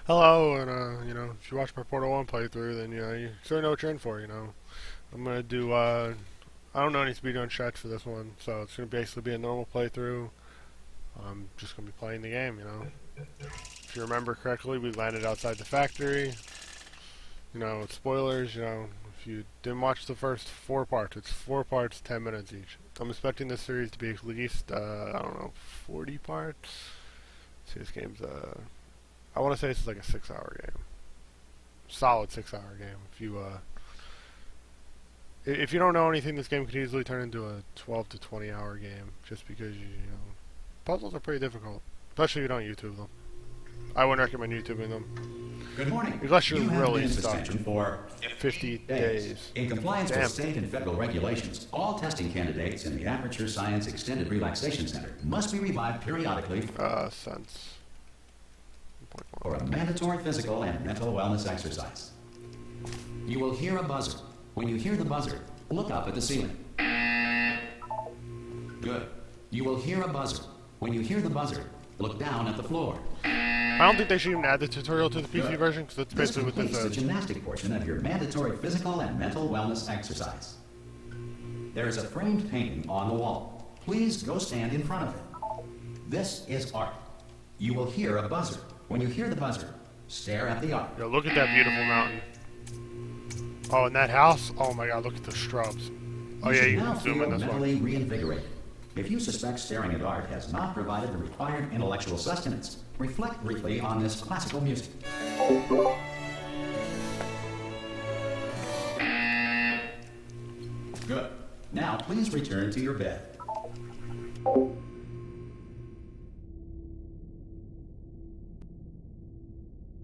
Hello, and if you watch my Portal 1 playthrough, then you sort of know what you're in for. I'm gonna do I don't know any speedrun strats for this one, so it's gonna basically be a normal playthrough. I'm just gonna be playing the game. If you remember correctly, we landed outside the factory. Spoilers. If you didn't watch the first 4 parts, it's 4 parts, 10 minutes each. I'm expecting this series to be at least I don't know, 40 parts. See, this game's I want to say it's like a 6-hour game. Solid 6-hour game. If you don't know anything, this game could easily turn into a 12 to 20-hour game, just because puzzles are pretty difficult, especially if you don't YouTube them. I wouldn't recommend YouTubing them. Good morning. Unless you're you have really been in stuck. suspension for 50 days. In compliance Damn. with state and federal regulations, all testing candidates in the Aperture Science Extended Relaxation Center must be revived periodically Sense. for a mandatory physical and mental wellness exercise. You will hear a buzzer. When you hear the buzzer, look up at the ceiling. Good. You will hear a buzzer. When you hear the buzzer, look down at the floor. I don't think they should even add the tutorial to the PC Good. version, because that's This basically what this completes the is. gymnastic portion of your mandatory physical and mental wellness exercise. There is a framed painting on the wall. Please go stand in front of it. This is art. You will hear a buzzer. When you hear the buzzer, stare at the art. Yo, look at that beautiful mountain. Oh, and that house? Oh my god, look at the shrubs. Oh yeah, should you now can zoom feel in this one. mentally reinvigorated. If you suspect staring at art has not provided the required intellectual sustenance, reflect briefly on this classical music. Good. Now please return to your bed.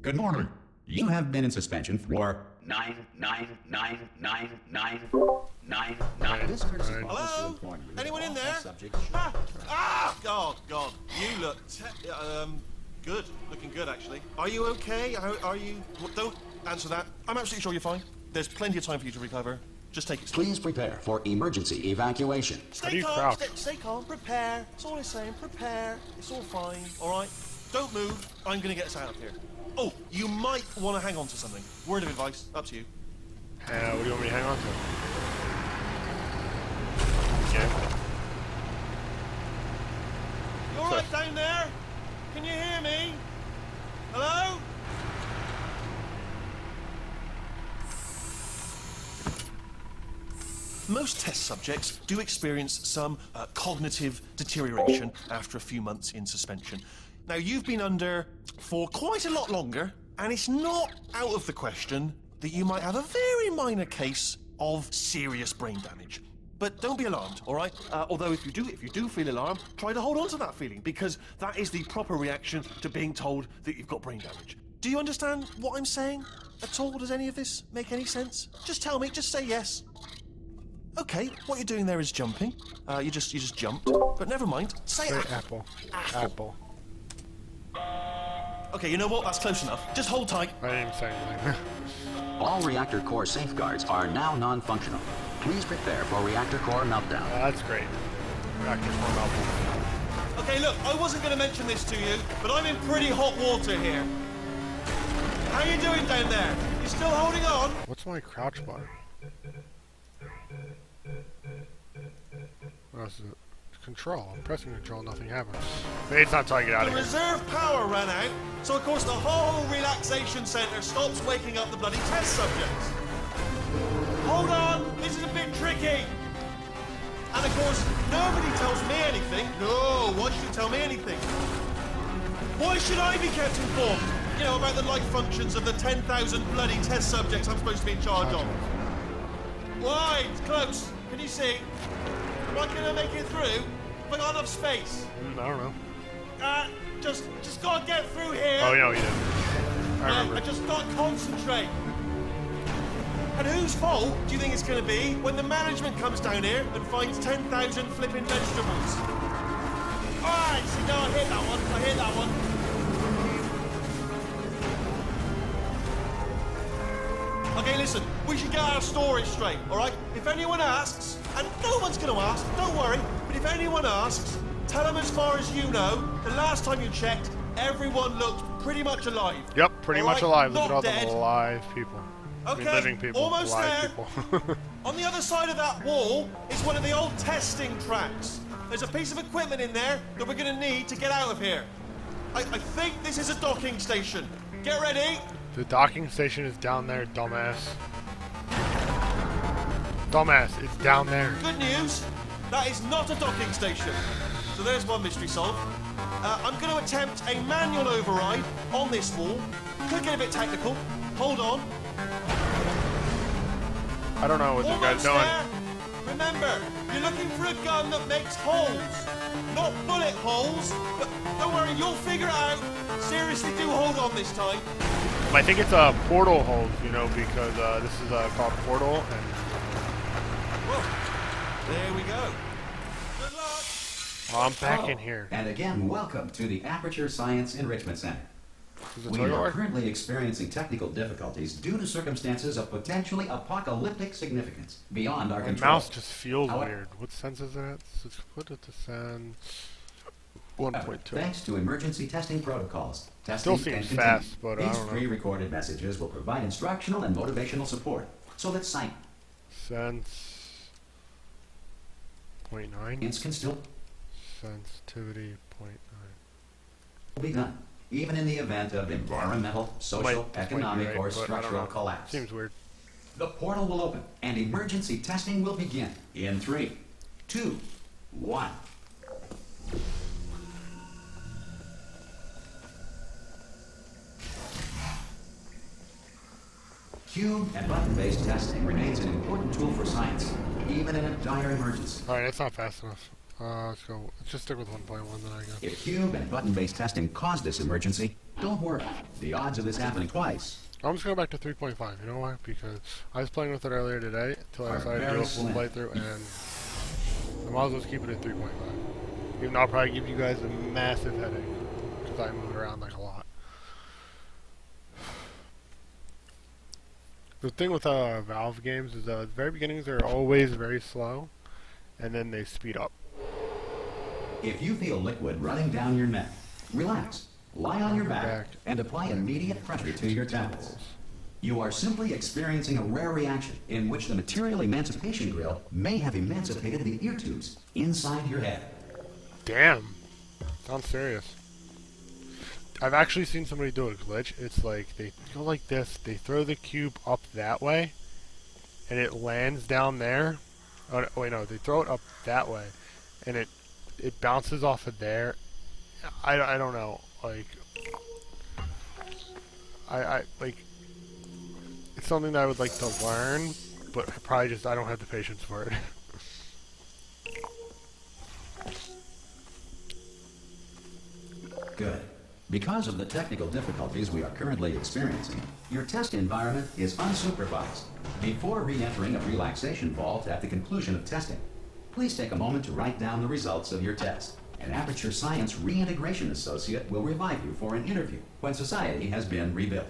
Good morning. You have been in suspension for 9999999. This courtesy call is to Hello? inform you that Anyone in all there? test subjects should- God, you look good. Looking good, actually. Are you okay? Are you? Well, don't answer that. I'm absolutely sure you're fine. There's plenty of time for you to recover. Just take it slow. Please prepare for emergency evacuation. How do Stay you calm. crouch? Stay calm. Prepare. That's all I'm saying. Prepare. It's all fine. All right. Don't move. I'm gonna get us out of here. Oh, you might want to hang on to something. Word of advice. Up to you. What do you want me to hang on to? Yeah. You all right down there? Can you hear me? Hello? Most test subjects do experience some cognitive deterioration after a few months in suspension. Now, you've been under for quite a lot longer, and it's not out of the question that you might have a very minor case of serious brain damage. But don't be alarmed, all right? Although if you do feel alarmed, try to hold on to that feeling, because that is the proper reaction to being told that you've got brain damage. Do you understand what I'm saying at all? Does any of this make any sense? Just tell me. Just say yes. Okay, what you're doing there is jumping. You just jumped. But never mind. Say Say apple. apple. Okay, you know what? That's close enough. Just hold tight. I didn't even say anything. All reactor core safeguards are now non-functional. Please prepare for reactor core meltdown. That's great. Reactor core meltdown. Okay, look, I wasn't going to mention this to you, but I'm in pretty hot water here. How you doing down there? You still holding on? What's my crouch bar? What else is it? Control. I'm pressing control, nothing happens. Maybe it's not until I get out The of here. reserve power ran out, so of course the whole relaxation centre stops waking up the bloody test subjects. Hold on, this is a bit tricky. And of course, nobody tells me anything. No, why should you tell me anything? Why should I be kept informed? You know, about the life functions of the 10,000 bloody test subjects I'm supposed to be in charge of. Why? It's close. Can you see? Am I gonna make it through? Have I got enough space? I don't know. Just gotta get through here. Oh, you did. I remember. I just can't concentrate. And whose fault do you think it's gonna be when the management comes down here and finds 10,000 flipping vegetables? Alright, see, no, I hit that one. Okay, listen, we should get our story straight, alright? If anyone asks, and no one's gonna ask, don't worry, but if anyone asks, tell them as far as you know, the last time you checked, everyone looked pretty much alive. Yep, pretty much Alright, alive. Look at all not dead. the alive people. I mean, Okay, living people. almost alive there. people. On the other side of that wall is one of the old testing tracks. There's a piece of equipment in there that we're going to need to get out of here. I think this is a docking station. Get ready. The docking station is down there, dumbass. Dumbass, it's down there. Good news, that is not a docking station. So there's one mystery solved. I'm going to attempt a manual override on this wall. Could get a bit technical. Hold on. I don't know what you guys Almost doing. there. Remember, you're looking for a gun that makes holes. Not bullet holes, but don't worry, you'll figure it out. Seriously, do hold on this time. I think it's a portal hold, you know, because this is called Portal, and Whoa. There we go. Good luck. oh, I'm back Hello, in here. And again, welcome to the Aperture Science Enrichment Center. Is it We toilet are work? currently experiencing technical difficulties due to circumstances of potentially apocalyptic significance beyond our My control. mouse just feels However- weird. What sense is it at? Let's put it to sense 1.2. Thanks to emergency testing protocols, Still testing seems can fast, continue. but I These don't know. pre-recorded messages will provide instructional and motivational support, so that Sense 0.9. science can still Sensitivity 0.9. be done, even in the event of environmental, social, Might be economic, right, or but I don't structural know. collapse. Seems weird. The portal will open, and emergency testing will begin in 3, 2, 1. Cube and button-based testing remains an important tool for science, even in a dire emergency. Alright, it's not fast enough. Let's go. Let's just stick with 1.1 then, I guess. If cube and button-based testing caused this emergency, don't worry. The odds of this happening twice I'm just going back to 3.5. You know why? Because I was playing with it earlier today until I Are decided to very do a full slim. playthrough, and I might as well just keep it at 3.5. Even though I'll probably give you guys a massive headache because I move around like a lot. The thing with Valve games is the very beginnings are always very slow, and then they speed up. If you feel liquid running down your neck, relax, lie on your back, and apply immediate pressure to your temples. You are simply experiencing a rare reaction in which the material emancipation grill may have emancipated the ear tubes inside your head. Damn. Sounds serious. I've actually seen somebody do a glitch. It's like they go like this, they throw the cube up that way, and it lands down there. Oh, wait, no, they throw it up that way, and it bounces off of there. I don't know. Like, I like, it's something that I would like to learn, but probably just I don't have the patience for it. Good. Because of the technical difficulties we are currently experiencing, your test environment is unsupervised. Before re-entering a relaxation vault at the conclusion of testing, please take a moment to write down the results of your test. An Aperture Science Reintegration Associate will revive you for an interview when society has been rebuilt.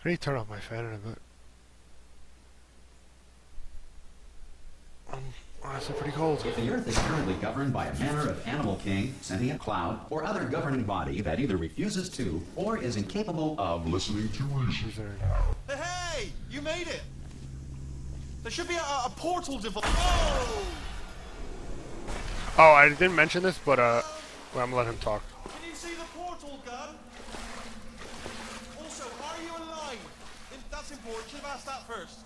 I need to turn off my fan in a bit. Honestly, pretty cold. If the Earth is currently governed by a manner of animal king, sentient cloud, or other governing body that either refuses to or is incapable of listening to reason, Is there- Hey, you made it. There should be a portal device. Whoa! Oh, I didn't mention this, but well, I'm gonna let him talk. Can you see the portal gun? Also, are you alive? That's important. Should have asked that first.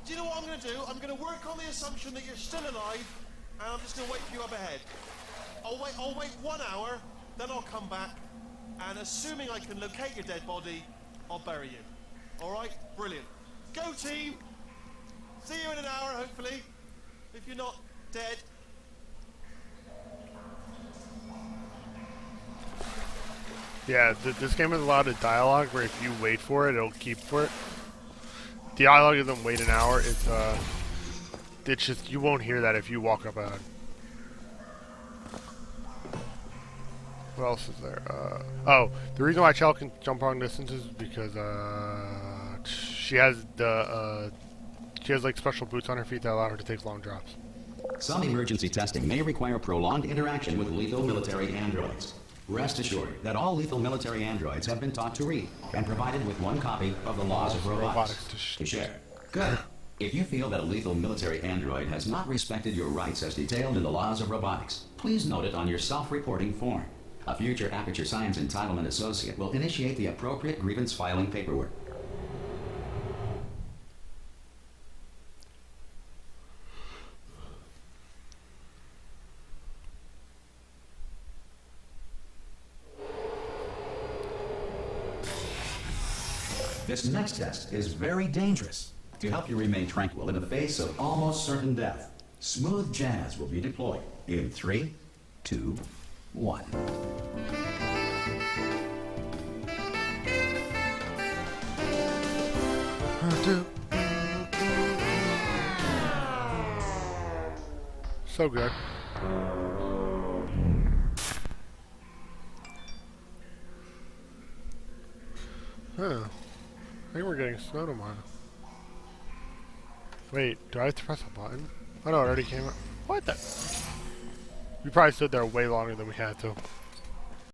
Do you know what I'm going to do? I'm going to work on the assumption that you're still alive, and I'm just going to wait for you up ahead. I'll wait 1 hour, then I'll come back, and assuming I can locate your dead body, I'll bury you. All right? Brilliant. Go team. See you in an hour, hopefully. If you're not dead. Yeah, this game has a lot of dialogue where if you wait for it, it'll keep for it. The dialogue doesn't wait an hour. It's just you won't hear that if you walk up ahead. What else is there? Oh, the reason why Chell can jump long distances is because she has the She has like special boots on her feet that allow her to take long drops. Some emergency testing may require prolonged interaction with lethal military androids. Rest assured that all lethal military androids have been taught to read and provided with one copy of the laws of robotics to share. Good. If you feel that a lethal military android has not respected your rights as detailed in the laws of robotics, please note it on your self-reporting form. A future Aperture Science Entitlement Associate will initiate the appropriate grievance filing paperwork. This next test is very dangerous. To help you remain tranquil in the face of almost certain death, smooth jazz will be deployed in 3, 2, 1. So good. Huh. I think we're getting snow tomorrow. Wait, do I have to press a button? Oh no, it already came up. What the? We probably stood there way longer than we had to.